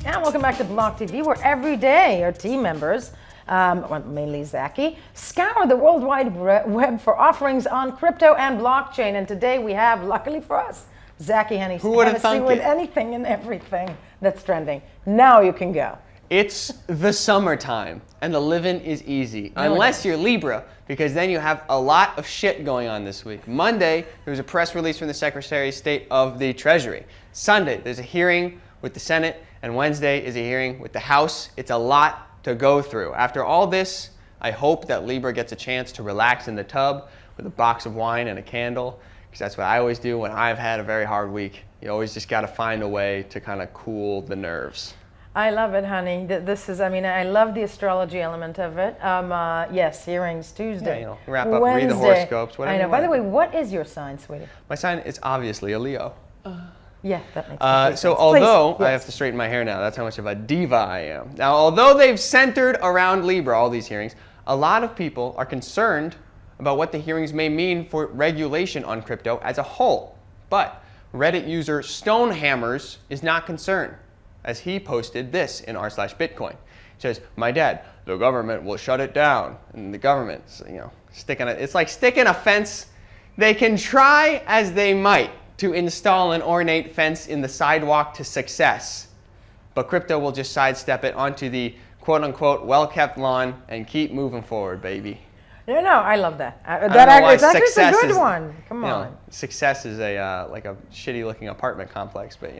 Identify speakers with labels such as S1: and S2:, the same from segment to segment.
S1: And welcome back to BLOCKTV, where every day our team members, mainly Zachy, scour the World Wide Web for offerings on crypto and blockchain. And today we have, luckily for us, Zachy Hennessy.
S2: Who would have thunk
S1: with
S2: it?
S1: Anything and everything that's trending. Now you can go.
S2: It's the summertime, and the living is easy, unless you're Libra, because then you have a lot of shit going on this week. Monday, there was a press release from the Secretary of State of the Treasury. Sunday, there's a hearing with the Senate, and Wednesday is a hearing with the House. It's a lot to go through. After all this, I hope that Libra gets a chance to relax in the tub with a box of wine and a candle, because that's what I always do when I've had a very hard week. You always just got to find a way to kind of cool the nerves.
S1: I love it, honey. This is, I love the astrology element of it. Yes, hearings Tuesday.
S2: Yeah, wrap up,
S1: Wednesday.
S2: read the horoscopes, whatever.
S1: I know.
S2: You
S1: By the
S2: want.
S1: way, what is your sign, sweetie?
S2: My sign is obviously a Leo.
S1: Yeah, that makes sense.
S2: So although,
S1: Please,
S2: I have to straighten my hair now, that's how much of a diva I am. Now, although they've centered around Libra, all these hearings, a lot of people are concerned about what the hearings may mean for regulation on crypto as a whole. But Reddit user Stonehammers is not concerned, as he posted this in r/Bitcoin. He says, "My dad, the government will shut it down." And the government's, it's like sticking a fence. They can try as they might to install an ornate fence in the sidewalk to success, but crypto will just sidestep it onto the quote-unquote well-kept lawn and keep moving forward, baby.
S1: No, I love that.
S2: It's
S1: It's a good one. Come on.
S2: Success is a like a shitty-looking apartment complex, but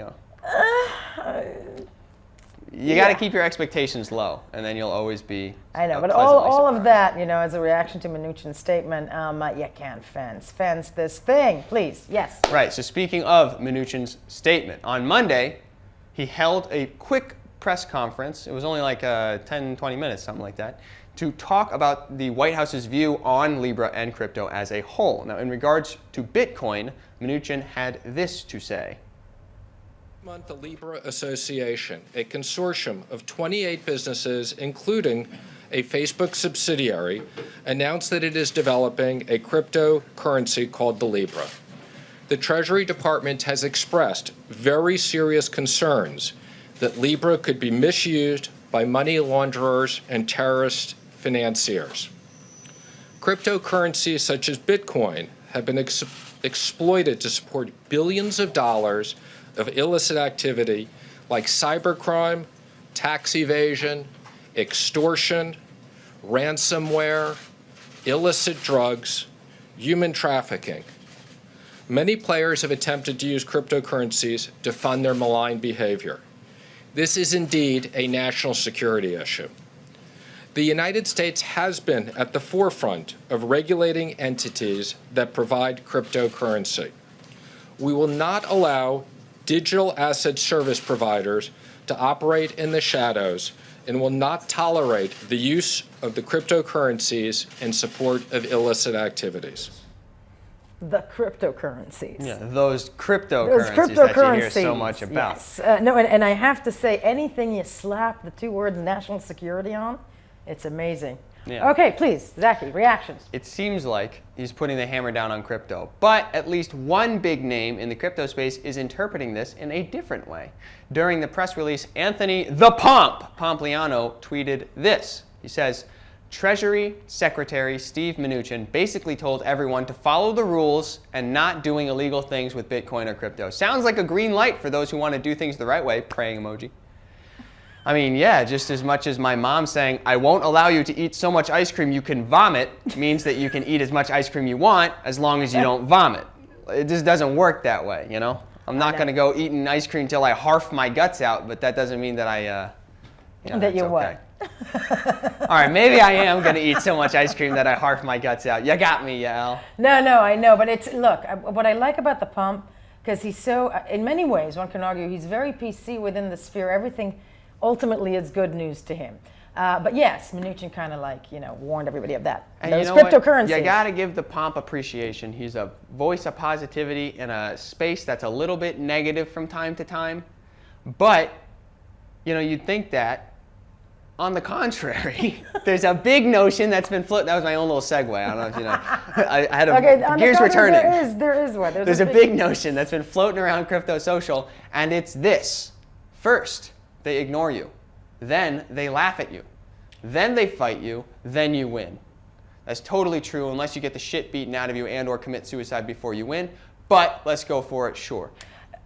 S2: you got to keep your expectations low, and then you'll always be.
S1: I know, but all of that, as a reaction to Mnuchin's statement, you can't fence this thing, please. Yes.
S2: Right. So speaking of Mnuchin's statement, on Monday, he held a quick press conference. It was only like 10, 20 minutes, something like that, to talk about the White House's view on Libra and crypto as a whole. Now, in regards to Bitcoin, Mnuchin had this to say.
S3: The Libra Association, a consortium of 28 businesses, including a Facebook subsidiary, announced that it is developing a cryptocurrency called the Libra. The Treasury Department has expressed very serious concerns that Libra could be misused by money launderers and terrorist financiers. Cryptocurrencies such as Bitcoin have been exploited to support billions of dollars of illicit activity like cybercrime, tax evasion, extortion, ransomware, illicit drugs, human trafficking. Many players have attempted to use cryptocurrencies to fund their malign behavior. This is indeed a national security issue. The United States has been at the forefront of regulating entities that provide cryptocurrency. We will not allow digital asset service providers to operate in the shadows and will not tolerate the use of the cryptocurrencies in support of illicit activities.
S1: The cryptocurrencies.
S2: Yeah, those cryptocurrencies that you hear so much about.
S1: Yes. No, and I have to say, anything you slap the two words national security on, it's amazing.
S2: Yeah.
S1: Okay, please, Zachy, reactions.
S2: It seems like he's putting the hammer down on crypto, but at least one big name in the crypto space is interpreting this in a different way. During the press release, Anthony the Pompliano tweeted this. He says, Treasury Secretary Steve Mnuchin basically told everyone to follow the rules and not doing illegal things with Bitcoin or crypto. Sounds like a green light for those who want to do things the right way, praying emoji. I mean, yeah, just as much as my mom saying, I won't allow you to eat so much ice cream you can vomit, means that you can eat as much ice cream you want as long as you don't vomit. It just doesn't work that way, I'm not going to go eating ice cream till I harf my guts out, but that doesn't mean that
S1: that you what?
S2: All right, maybe I am going to eat so much ice cream that I harf my guts out. You got me, Yael.
S1: No, I know, but look, what I like about the pump, because he's so, in many ways, one can argue, he's very PC within the sphere. Everything ultimately is good news to him. But yes, Mnuchin kind of warned everybody of that.
S2: And
S1: those cryptocurrencies.
S2: You got to give the pomp appreciation. He's a voice of positivity in a space that's a little bit negative from time to time. But, you'd think that On the contrary, there's a big notion that's been floating. That was my own little segue. I don't know if you know. I had a gears were turning.
S1: There is one.
S2: There's a big notion that's been floating around crypto social, and it's this. First, they ignore you. Then they laugh at you. Then they fight you. Then you win. That's totally true unless you get the shit beaten out of you and or commit suicide before you win. But let's go for it, sure.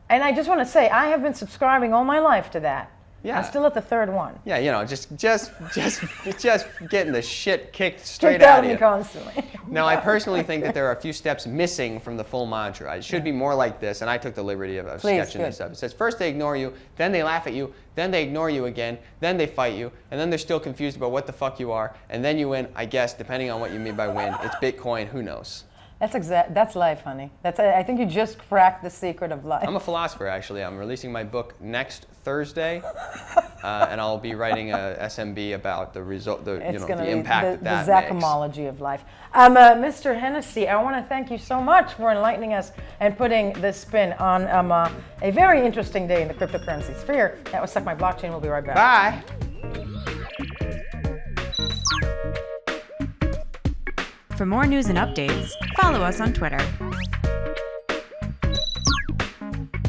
S1: And I just want to say, I have been subscribing all my life to that.
S2: Yeah.
S1: I'm still at the third one.
S2: Yeah, you know, just getting the shit kicked straight out of you.
S1: Constantly.
S2: Now, I personally think that there are a few steps missing from the full mantra. It should be more like this, and I took the liberty of sketching this up. It says, first they ignore you, then they laugh at you, then they ignore you again, then they fight you, and then they're still confused about what the fuck you are, and then you win, I guess, depending on what you mean by win. It's Bitcoin, who knows?
S1: That's life, honey. I think you just cracked the secret of life.
S2: I'm a philosopher, actually. I'm releasing my book next Thursday, and I'll be writing a SMB about the result, the impact that makes.
S1: The Zachamology of life. Mr. Hennessy, I want to thank you so much for enlightening us and putting the spin on a very interesting day in the cryptocurrency sphere. That was Suck My Blockchain. We'll be right back.
S2: Bye.
S4: For more news and updates, follow us on Twitter.